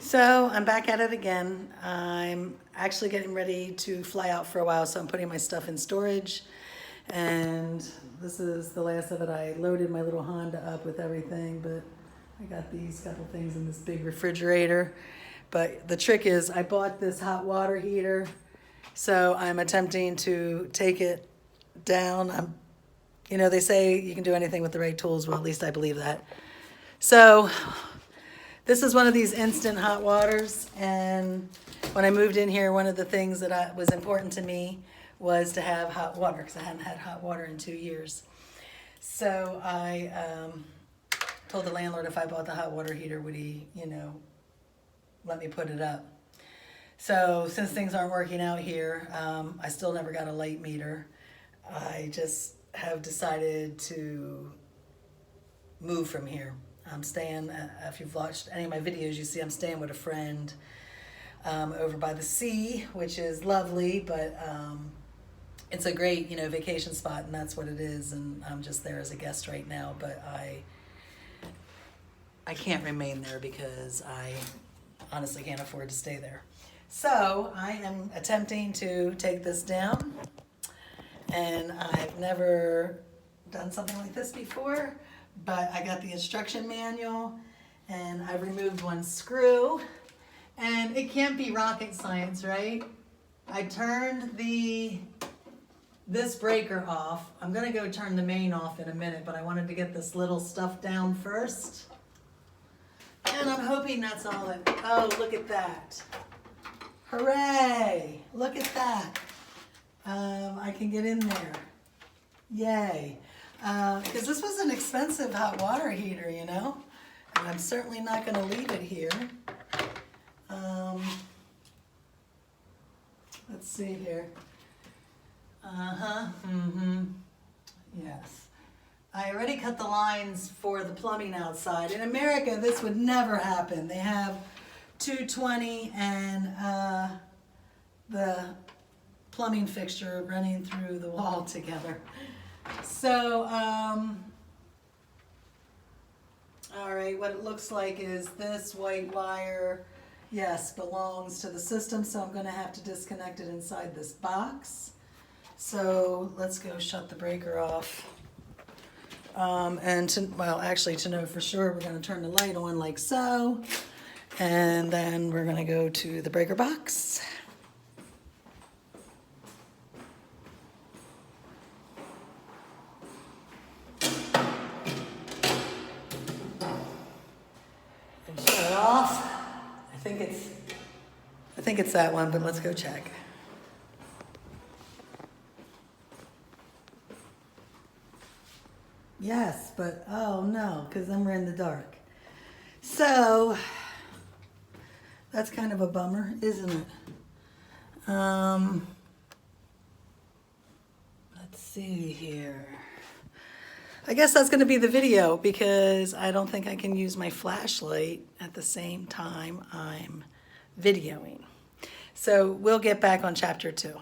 So I'm back at it again. I'm actually getting ready to fly out for a while, so I'm putting my stuff in storage. And this is the last of it. I loaded my little Honda up with everything, but I got these couple things in this big refrigerator. But the trick is I bought this hot water heater, so I'm attempting to take it down. They say you can do anything with the right tools. Well, at least I believe that. So this is one of these instant hot waters, and when I moved in here, one of the things that was important to me was to have hot water, because I hadn't had hot water in 2 years. So I told the landlord if I bought the hot water heater, would he, let me put it up. So since things aren't working out here, I still never got a light meter. I just have decided to move from here. I'm staying, if you've watched any of my videos, you see I'm staying with a friend over by the sea, which is lovely, but it's a great, vacation spot, and that's what it is, and I'm just there as a guest right now, but I can't remain there because I honestly can't afford to stay there. So I am attempting to take this down, and I've never done something like this before, but I got the instruction manual, and I removed one screw, and it can't be rocket science, right? I turned this breaker off. I'm gonna go turn the main off in a minute, but I wanted to get this little stuff down first. And I'm hoping that's all it, oh, look at that. Hooray, look at that. I can get in there, yay. Because this was an expensive hot water heater, and I'm certainly not gonna leave it here. Let's see here. Yes. I already cut the lines for the plumbing outside. In America, this would never happen. They have 220 and the plumbing fixture running through the wall together. So, all right, what it looks like is this white wire, yes, belongs to the system, so I'm gonna have to disconnect it inside this box. So let's go shut the breaker off. And to know for sure, we're gonna turn the light on like so, and then we're gonna go to the breaker box. And shut it off. I think it's that one, but let's go check. Yes, but oh no, because then we're in the dark. So that's kind of a bummer, isn't it? Let's see here. I guess that's going to be the video because I don't think I can use my flashlight at the same time I'm videoing. So we'll get back on chapter 2.